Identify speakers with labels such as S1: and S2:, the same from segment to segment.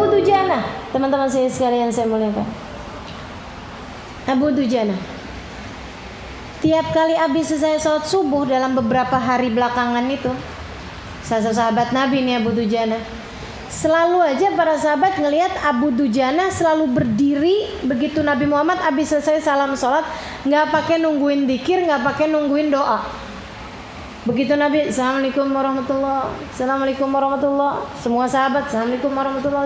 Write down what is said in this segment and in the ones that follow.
S1: Dujana, teman-teman saya sekalian saya muliakan. Abu Dujana. Tiap kali habis selesai sholat subuh dalam beberapa hari belakangan itu, sahabat Nabi nih Abu Dujana, selalu aja para sahabat ngelihat Abu Dujana selalu berdiri begitu Nabi Muhammad habis selesai salam sholat, nggak pakai nungguin dzikir, nggak pakai nungguin doa. Begitu Nabi, Assalamualaikum warahmatullah, Assalamualaikum warahmatullah, semua sahabat, Assalamualaikum warahmatullah,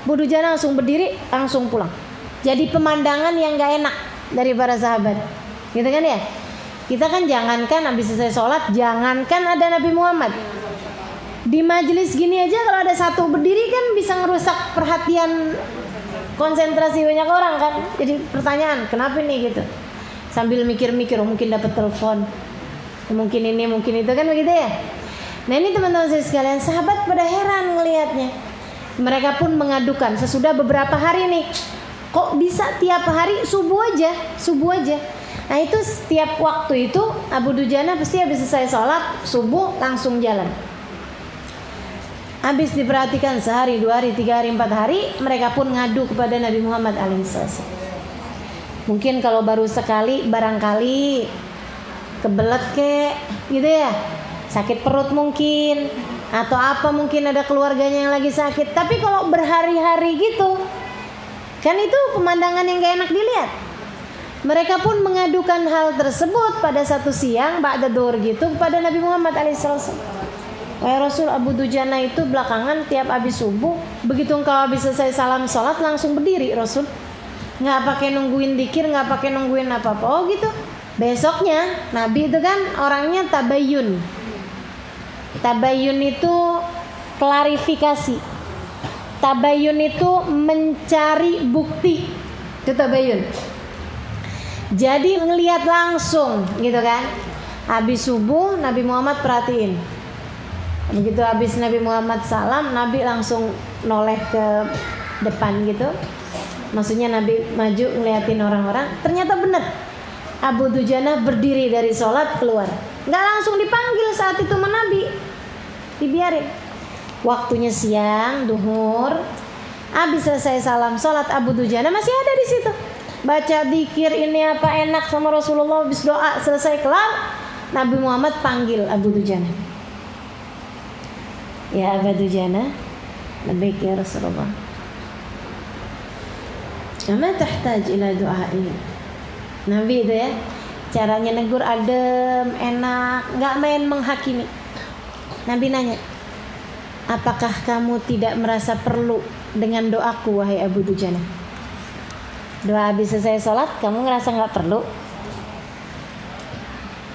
S1: Abu Dujana langsung berdiri, langsung pulang. Jadi pemandangan yang gak enak dari para sahabat, gitu kan ya? Kita kan jangankan habis selesai sholat, jangankan ada Nabi Muhammad, di majelis gini aja kalau ada satu berdiri kan bisa ngerusak perhatian, konsentrasi banyak orang kan. Jadi pertanyaan, kenapa nih gitu? Sambil mikir-mikir, mungkin dapat telepon, mungkin ini, mungkin itu kan begitu ya. Nah ini teman-teman saya sekalian, sahabat pada heran ngelihatnya. Mereka pun mengadukan sesudah beberapa hari nih, kok bisa tiap hari subuh aja. Nah itu setiap waktu itu Abu Dujana pasti habis selesai sholat subuh langsung jalan. Habis diperhatikan sehari, 2 hari, 3 hari, 4 hari, mereka pun ngadu kepada Nabi Muhammad alaihissalam. Mungkin kalau baru sekali barangkali kebelet kek gitu ya, sakit perut mungkin, atau apa mungkin ada keluarganya yang lagi sakit. Tapi kalau berhari-hari gitu kan itu pemandangan yang gak enak dilihat. Mereka pun mengadukan hal tersebut pada satu siang ba'da dhuhr gitu kepada Nabi Muhammad alaihissalam. Wahai Rasul, Abu Dujana itu belakangan tiap habis subuh, begitu engkau habis selesai salam sholat langsung berdiri Rasul, nggak pakai nungguin dzikir, nggak pakai nungguin apa-apa. Oh gitu. Besoknya Nabi itu kan orangnya tabayun. Tabayun itu klarifikasi. Tabayun itu mencari bukti. Itu tabayun. Jadi ngelihat langsung gitu kan. Habis subuh Nabi Muhammad perhatiin. Begitu habis Nabi Muhammad salam, Nabi langsung noleh ke depan gitu. Maksudnya Nabi maju ngeliatin orang-orang. Ternyata benar, Abu Dujana berdiri dari sholat keluar. Nggak langsung dipanggil saat itu sama Nabi, dibiarin. Waktunya siang, duhur. Habis selesai salam sholat, Abu Dujana masih ada di situ. Baca dzikir ini apa enak sama Rasulullah. Habis doa selesai kelar, Nabi Muhammad panggil Abu Dujana. Ya Abu Dujana, labbaik ya Rasulullah. Ama tahtaj ila du'ai. Nabi itu ya, caranya negur adem, enak, nggak main menghakimi. Nabi nanya, apakah kamu tidak merasa perlu dengan doaku wahai Abu Dujana? Doa habis selesai sholat kamu ngerasa nggak perlu?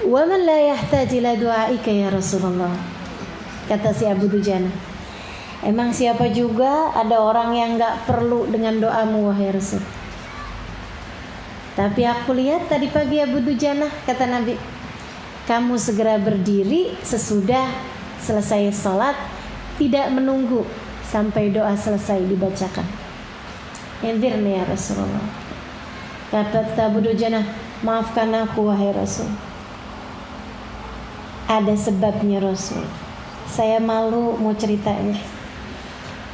S1: Wa man la yahtaj ila du'aika ya Rasulullah, kata si Abu Dujana. Emang siapa juga ada orang yang nggak perlu dengan doamu wahai Rasul? Tapi aku lihat tadi pagi Abu Dujana, kata Nabi, kamu segera berdiri sesudah selesai sholat, tidak menunggu sampai doa selesai dibacakan. Inzirni ya Rasulullah. Kata Abu Dujana, maafkan aku wahai Rasul. Ada sebabnya Rasul. Saya malu mau ceritanya.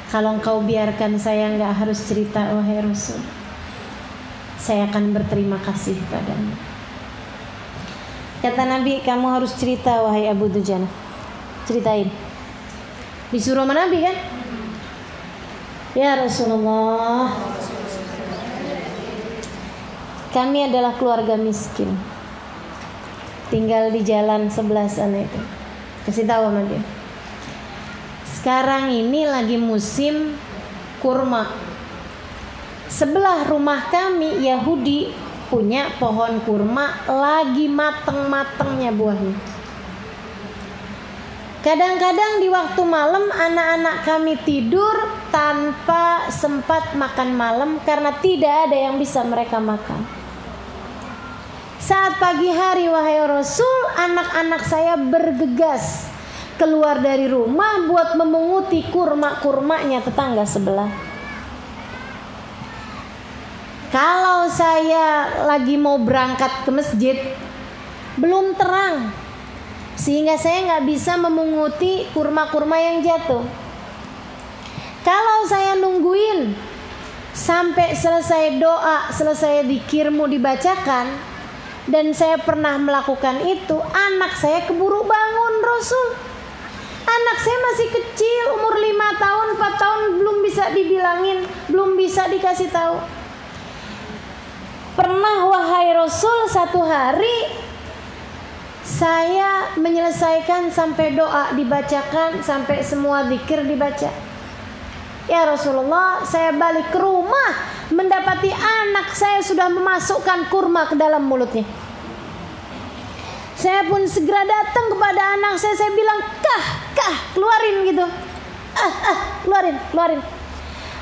S1: Kalau engkau biarkan saya nggak harus cerita wahai Rasul, saya akan berterima kasih padamu. Kata Nabi, kamu harus cerita wahai Abu Dujana. Ceritain. Disuruh sama Nabi kan? Ya Rasulullah, kami adalah keluarga miskin, tinggal di jalan sebelah sana itu. Kasih tahu sama dia. Sekarang ini lagi musim kurma. Sebelah rumah kami Yahudi punya pohon kurma, lagi mateng-matengnya buahnya. Kadang-kadang di waktu malam anak-anak kami tidur tanpa sempat makan malam karena tidak ada yang bisa mereka makan. Saat pagi hari wahai Rasul, anak-anak saya bergegas keluar dari rumah buat memunguti kurma-kurmanya tetangga sebelah. Kalau saya lagi mau berangkat ke masjid, belum terang, sehingga saya nggak bisa memunguti kurma-kurma yang jatuh. Kalau saya nungguin bilangin sampai selesai doa, selesai zikirmu dibacakan, dan saya pernah melakukan itu, anak saya keburu bangun Rasul. Anak saya masih kecil, umur 5 tahun, 4 tahun, belum bisa dibilangin, belum bisa dikasih tahu. Pernah wahai Rasul, satu hari saya menyelesaikan sampai doa dibacakan, sampai semua zikir dibaca. Ya Rasulullah, saya balik ke rumah, mendapati anak saya sudah memasukkan kurma ke dalam mulutnya. Saya pun segera datang kepada anak saya bilang, kah, keluarin gitu. Keluarin.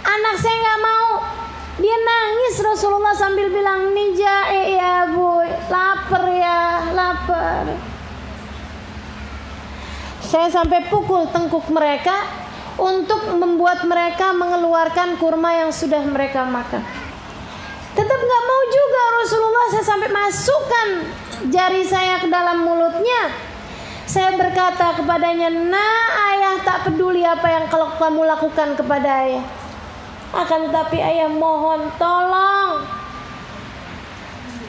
S1: Anak saya nggak mau. Dia nangis Rasulullah sambil bilang, nih jae ya bu, lapar. Saya sampai pukul tengkuk mereka untuk membuat mereka mengeluarkan kurma yang sudah mereka makan. Tetap nggak mau juga Rasulullah. Saya sampai masukkan jari saya ke dalam mulutnya. Saya berkata kepadanya, nah ayah tak peduli apa yang kalau kamu lakukan kepada ayah. Akan tetapi ayah mohon tolong,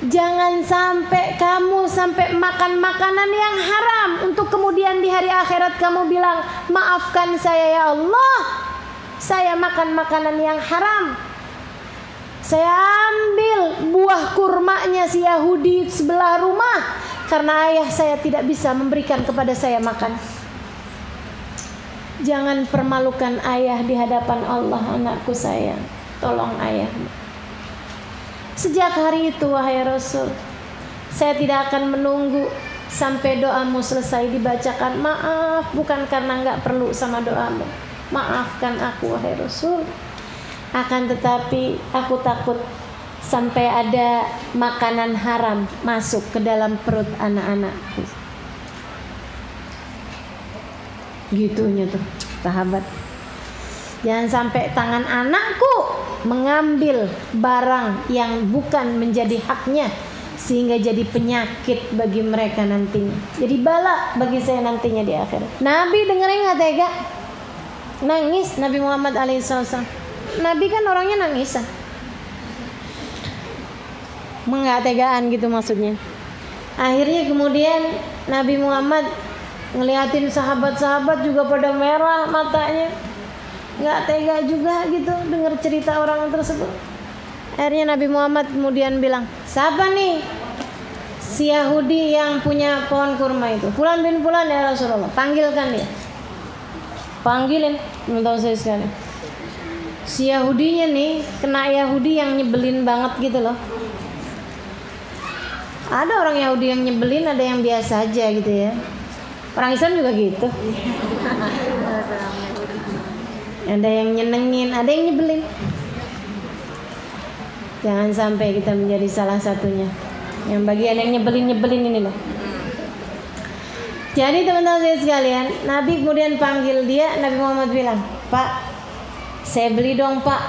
S1: jangan sampai kamu sampai makan makanan yang haram untuk kemudian di hari akhirat kamu bilang, maafkan saya ya Allah, saya makan makanan yang haram. Saya ambil buah kurmanya si Yahudi sebelah rumah karena ayah saya tidak bisa memberikan kepada saya makan. Jangan permalukan ayah di hadapan Allah, anakku sayang. Tolong ayah. Sejak hari itu wahai Rasul, saya tidak akan menunggu sampai doamu selesai dibacakan. Maaf, bukan karena gak perlu sama doamu. Maafkan aku wahai Rasul. Akan tetapi aku takut sampai ada makanan haram masuk ke dalam perut anak-anakku. Gitunya tuh sahabat. Jangan sampai tangan anakku mengambil barang yang bukan menjadi haknya, sehingga jadi penyakit bagi mereka nantinya, jadi bala bagi saya nantinya di akhirat. Nabi dengerin gak tega, nangis Nabi Muhammad alaihissalam. Nabi kan orangnya nangisan, nggak tegaan gitu maksudnya. Akhirnya kemudian Nabi Muhammad ngeliatin sahabat-sahabat juga pada merah matanya, nggak tega juga gitu dengar cerita orang tersebut. Akhirnya Nabi Muhammad kemudian bilang, siapa nih si Yahudi yang punya pohon kurma itu? Fulan bin Fulan ya Rasulullah. Panggilkan dia. Panggilin, tahu saya sekali. Si Yahudinya nih kena Yahudi yang nyebelin banget gitu loh. Ada orang Yahudi yang nyebelin, ada yang biasa aja gitu ya. Orang Islam juga gitu. Ada yang nyenengin, ada yang nyebelin. Jangan sampai kita menjadi salah satunya. Yang bagian yang nyebelin ini loh. Jadi teman-teman saya sekalian, Nabi kemudian panggil dia. Nabi Muhammad bilang, Pak, saya beli dong Pak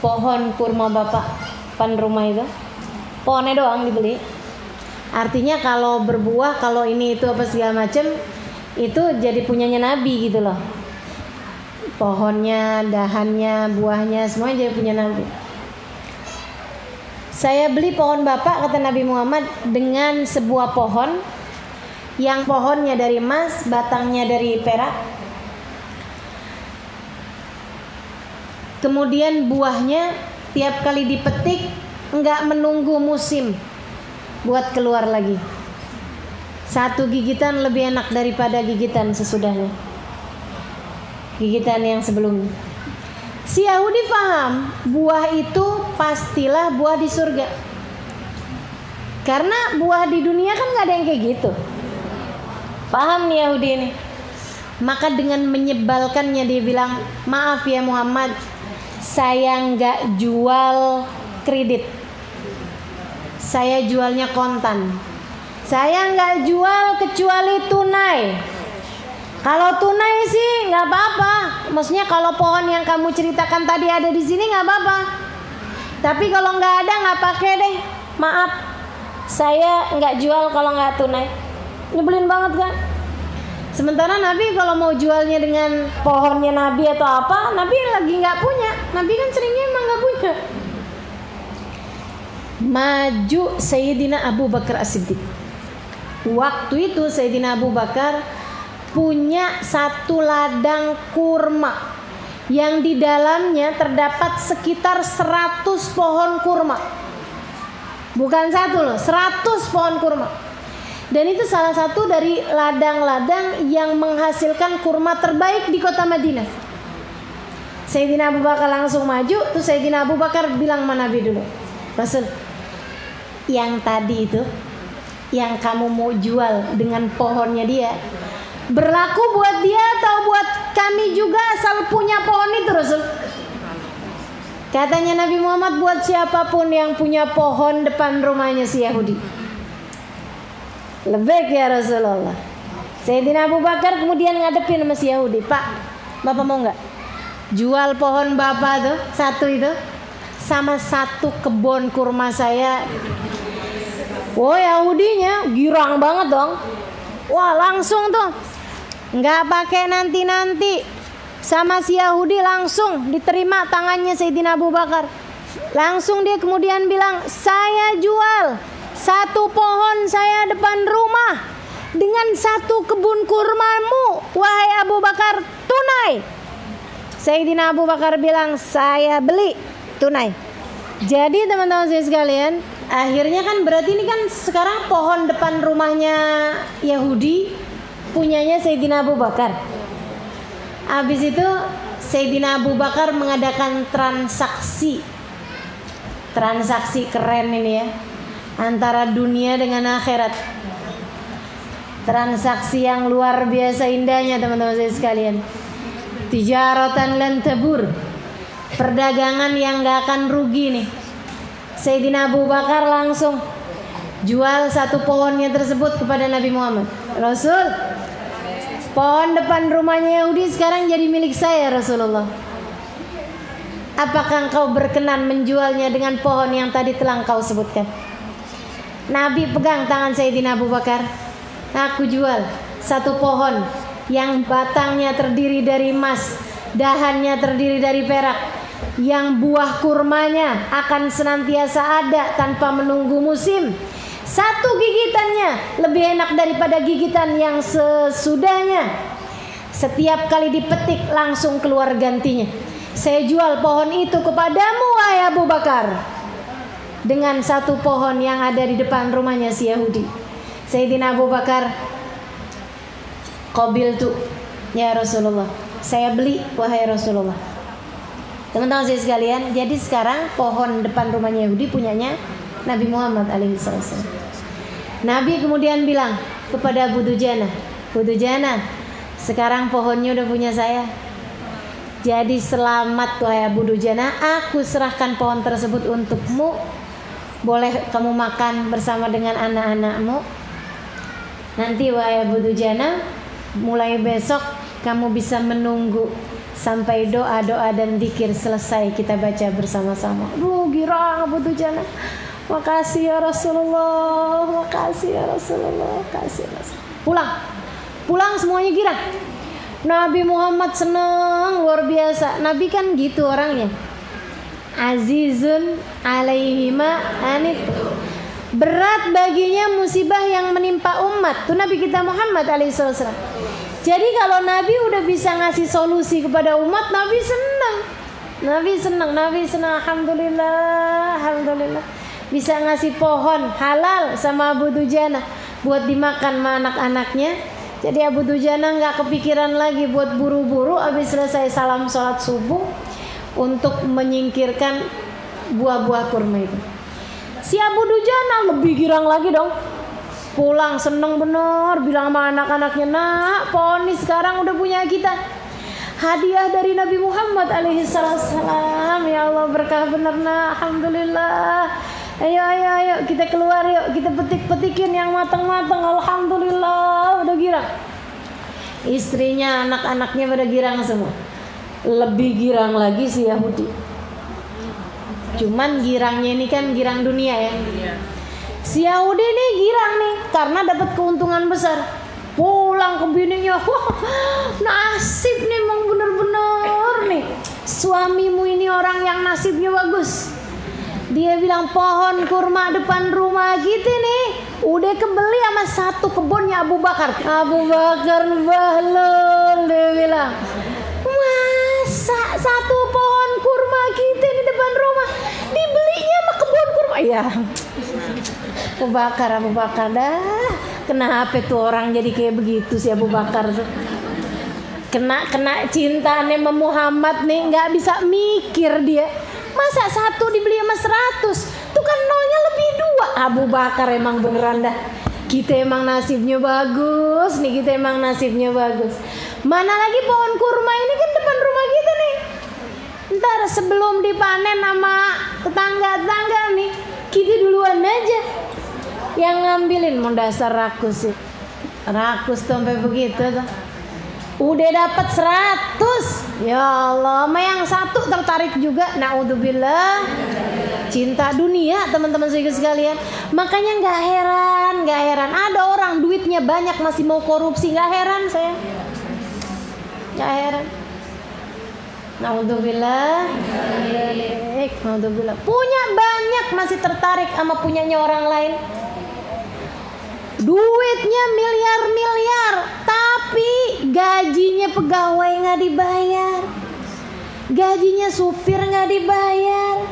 S1: pohon kurma Bapak pan rumah itu. Pohonnya doang dibeli. Artinya kalau berbuah, kalau ini itu apa segala macam, itu jadi punyanya Nabi gitu loh. Pohonnya, dahannya, buahnya, semuanya jadi punya Nabi. Saya beli pohon Bapak, kata Nabi Muhammad, dengan sebuah pohon yang pohonnya dari emas, batangnya dari perak. Kemudian buahnya tiap kali dipetik enggak menunggu musim buat keluar lagi. Satu gigitan lebih enak daripada gigitan sesudahnya, gigitan yang sebelumnya. Si Yahudi paham buah itu pastilah buah di surga, karena buah di dunia kan nggak ada yang kayak gitu. Paham nih Yahudi ini. Maka dengan menyebalkannya dia bilang, maaf ya Muhammad, saya nggak jual kredit, saya jualnya kontan. Saya nggak jual kecuali tunai. Kalau tunai sih nggak apa-apa. Maksudnya kalau pohon yang kamu ceritakan tadi ada di sini nggak apa-apa. Tapi kalau nggak ada nggak pakai deh. Maaf, saya nggak jual kalau nggak tunai. Nyebelin banget kan? Sementara Nabi kalau mau jualnya dengan pohonnya Nabi atau apa, Nabi lagi nggak punya. Nabi kan seringnya emang nggak punya. Maju Sayyidina Abu Bakar As-Siddiq. Waktu itu Sayyidina Abu Bakar punya satu ladang kurma yang di dalamnya terdapat sekitar 100 pohon kurma. Bukan satu loh, 100 pohon kurma. Dan itu salah satu dari ladang-ladang yang menghasilkan kurma terbaik di kota Madinah. Sayyidina Abu Bakar langsung maju. Terus Sayyidina Abu Bakar bilang sama Nabi dulu, Rasul, yang tadi itu, yang kamu mau jual dengan pohonnya dia, berlaku buat dia atau buat kami juga asal punya pohon itu, Rasul? Katanya Nabi Muhammad, buat siapapun yang punya pohon depan rumahnya si Yahudi. Lebih ya Rasulullah. Sayyidina Abu Bakar kemudian ngadepin sama si Yahudi, Pak, Bapak mau nggak jual pohon Bapak tuh satu itu sama satu kebun kurma saya? Wah, Yahudinya girang banget dong. Wah, langsung tuh, nggak pakai nanti-nanti, sama si Yahudi langsung diterima tangannya Sayyidina Abu Bakar. Langsung dia kemudian bilang, saya jual satu pohon saya depan rumah dengan satu kebun kurmamu, wahai Abu Bakar, tunai. Sayyidina Abu Bakar bilang, saya beli tunai. Jadi teman-teman saya sekalian, akhirnya kan berarti ini kan sekarang pohon depan rumahnya Yahudi punyanya Sayyidina Abu Bakar. Habis itu Sayyidina Abu Bakar mengadakan transaksi keren ini ya, antara dunia dengan akhirat. Transaksi yang luar biasa indahnya teman-teman saya sekalian. Tijaratan lan tabur, perdagangan yang gak akan rugi nih. Sayyidina Abu Bakar langsung jual satu pohonnya tersebut kepada Nabi Muhammad. Rasul, pohon depan rumahnya Yahudi sekarang jadi milik saya Rasulullah. Apakah engkau berkenan menjualnya dengan pohon yang tadi telah engkau sebutkan? Nabi pegang tangan Sayyidina Abu Bakar. Aku jual satu pohon yang batangnya terdiri dari emas, dahannya terdiri dari perak, yang buah kurmanya akan senantiasa ada tanpa menunggu musim. Satu gigitannya lebih enak daripada gigitan yang sesudahnya. Setiap kali dipetik langsung keluar gantinya. Saya jual pohon itu kepadamu wahai Abu Bakar, dengan satu pohon yang ada di depan rumahnya si Yahudi. Sayyidina Abu Bakar, qabiltu ya Rasulullah, saya beli wahai Rasulullah. Teman-teman saya sekalian, jadi sekarang pohon depan rumahnya Yahudi punyanya Nabi Muhammad alaihissalam. Nabi kemudian bilang kepada Abu Dujana, Abu Dujana, sekarang pohonnya udah punya saya. Jadi selamat wahai Abu Dujana, aku serahkan pohon tersebut untukmu. Boleh kamu makan bersama dengan anak-anakmu. Nanti wahai Abu Dujana, mulai besok kamu bisa menunggu sampai doa-doa dan zikir selesai kita baca bersama-sama. Girang Abu Dujana. Makasih ya Rasulullah, makasih ya Rasulullah, makasih ya Rasulullah. Pulang semuanya girang. Nabi Muhammad senang luar biasa. Nabi kan gitu orangnya. Azizun alaihima anit, berat baginya musibah yang menimpa umat. Itu Nabi kita Muhammad alaihissalam. Jadi kalau Nabi udah bisa ngasih solusi kepada umat, Nabi senang. Nabi senang. Alhamdulillah, alhamdulillah. Bisa ngasih pohon halal sama Abu Dujana buat dimakan sama anak-anaknya. Jadi Abu Dujana nggak kepikiran lagi buat buru-buru habis selesai salam sholat subuh untuk menyingkirkan buah-buah kurma itu. Si Abu Dujana lebih girang lagi dong. Pulang seneng bener, bilang sama anak-anaknya, nak, pohon ini sekarang udah punya kita. Hadiah dari Nabi Muhammad alaihissalam. Ya Allah, berkah bener nak, alhamdulillah. Ayo kita keluar yuk, kita petik-petikin yang matang-matang. Alhamdulillah, udah girang. Istrinya, anak-anaknya pada girang semua. Lebih girang lagi si Yahudi. Cuman girangnya ini kan girang dunia ya. Si Yahudi nih girang nih karena dapat keuntungan besar. Pulang ke bininya, wah nasib nih emang bener-bener nih. Suamimu ini orang yang nasibnya bagus. Dia bilang pohon kurma depan rumah kita nih udah kebeli sama satu kebunnya Abu Bakar. Abu Bakar bahlul, dia bilang, masa satu pohon kurma kita di depan rumah dibelinya sama kebun kurma? Ya, Abu Bakar dah. Kenapa tuh orang jadi kayak begitu sih Abu Bakar tuh? Kena cinta nih sama Muhammad nih, nggak bisa mikir dia. Masa satu dibeli sama 100? Tuh kan nolnya lebih 2. Abu Bakar emang beneran dah. Kita emang nasibnya bagus nih, kita emang nasibnya bagus. Mana lagi pohon kurma ini kan depan rumah kita nih. Ntar sebelum dipanen sama tetangga-tetangga nih, kita duluan aja yang ngambilin. Mau dasar rakus sih. Rakus tuh sampai begitu tuh. Udah dapat 100. Ya Allah, sama yang satu tertarik juga. Naudzubillah. Cinta dunia, teman-teman sekalian. Makanya nggak heran ada orang duitnya banyak masih mau korupsi. Nggak heran saya. Nggak heran. Naudzubillah. Punya banyak masih tertarik sama punyanya orang lain. Duitnya miliar-miliar, tapi gajinya pegawai nggak dibayar, gajinya supir nggak dibayar,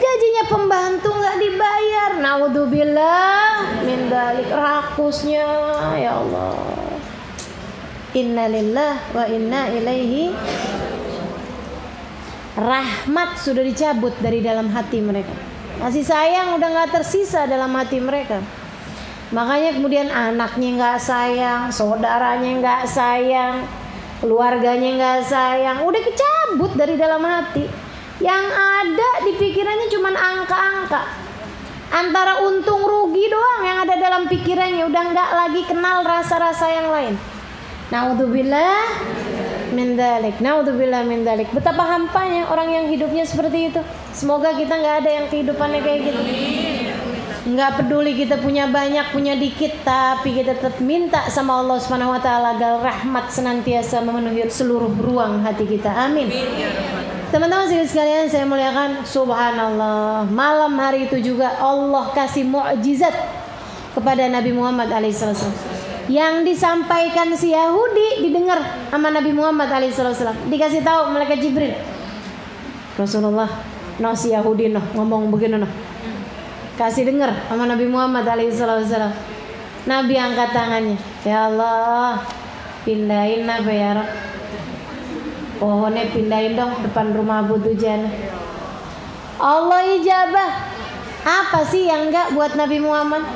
S1: gajinya pembantu nggak dibayar. Naudzubillah min dzalik, rakusnya ya Allah. Innalillah wa inna ilaihi. Rahmat sudah dicabut dari dalam hati mereka. Kasih sayang udah nggak tersisa dalam hati mereka. Makanya kemudian anaknya nggak sayang, saudaranya nggak sayang, keluarganya nggak sayang, udah kecabut dari dalam hati. Yang ada di pikirannya cuma angka-angka, antara untung rugi doang yang ada dalam pikirannya, udah nggak lagi kenal rasa-rasa yang lain. Naudzubillah min dzalik, naudzubillah min dzalik. Betapa hampanya orang yang hidupnya seperti itu. Semoga kita nggak ada yang kehidupannya kayak gitu. Nggak peduli kita punya banyak, punya dikit, tapi kita tetap minta sama Allah Subhanahu wa taala agar rahmat senantiasa memenuhi seluruh ruang hati kita. Amin. Teman-teman sekalian saya muliakan, subhanallah. Malam hari itu juga Allah kasih mukjizat kepada Nabi Muhammad alaihissalam. Yang disampaikan si Yahudi didengar sama Nabi Muhammad alaihissalam. Dikasih tahu malaikat Jibril. Rasulullah, no si Yahudi no ngomong begini no. Kasih dengar sama Nabi Muhammad alaihissalam. Nabi angkat tangannya, ya Allah, pindahin apa ya Rabb? Pohonnya pindahin dong depan rumah Abu Dujana. Allah ijabah. Apa sih yang enggak buat Nabi Muhammad?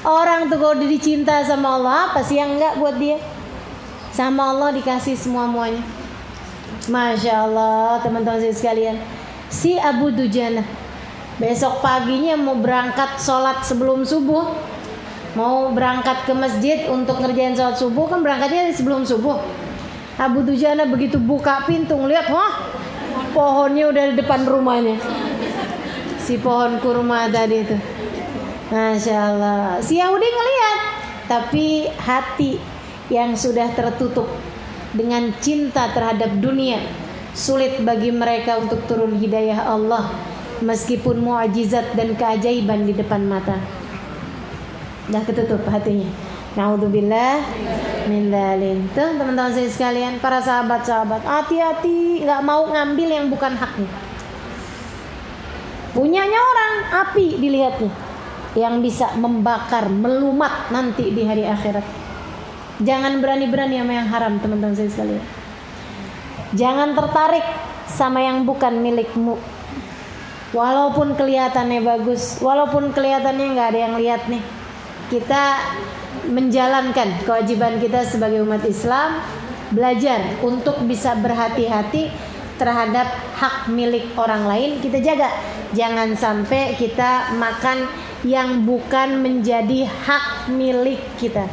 S1: Orang tuh kalau dicinta sama Allah, apa sih yang enggak buat dia? Sama Allah dikasih semua-muanya. Masya Allah, teman-teman sekalian. Si Abu Dujana besok paginya mau berangkat sholat sebelum subuh, mau berangkat ke masjid untuk ngerjain sholat subuh, kan berangkatnya sebelum subuh. Abu Dujana begitu buka pintu ngeliat, wah pohonnya udah di depan rumahnya, si pohon kurma tadi itu. Masya Allah. Si Yahudi ngeliat, tapi hati yang sudah tertutup dengan cinta terhadap dunia, sulit bagi mereka untuk turun hidayah Allah. Meskipun mu'jizat dan keajaiban di depan mata, dah ketutup hatinya. Naudzubillah min dzalik. Tuh teman-teman saya sekalian, para sahabat-sahabat, hati-hati nggak mau ngambil yang bukan haknya. Punyanya orang, api dilihatnya, yang bisa membakar, melumat nanti di hari akhirat. Jangan berani-berani sama yang haram, teman-teman saya sekalian. Jangan tertarik sama yang bukan milikmu. Walaupun kelihatannya bagus, walaupun kelihatannya nggak ada yang lihat nih, kita menjalankan kewajiban kita sebagai umat Islam, belajar untuk bisa berhati-hati terhadap hak milik orang lain. Kita jaga, jangan sampai kita makan yang bukan menjadi hak milik kita.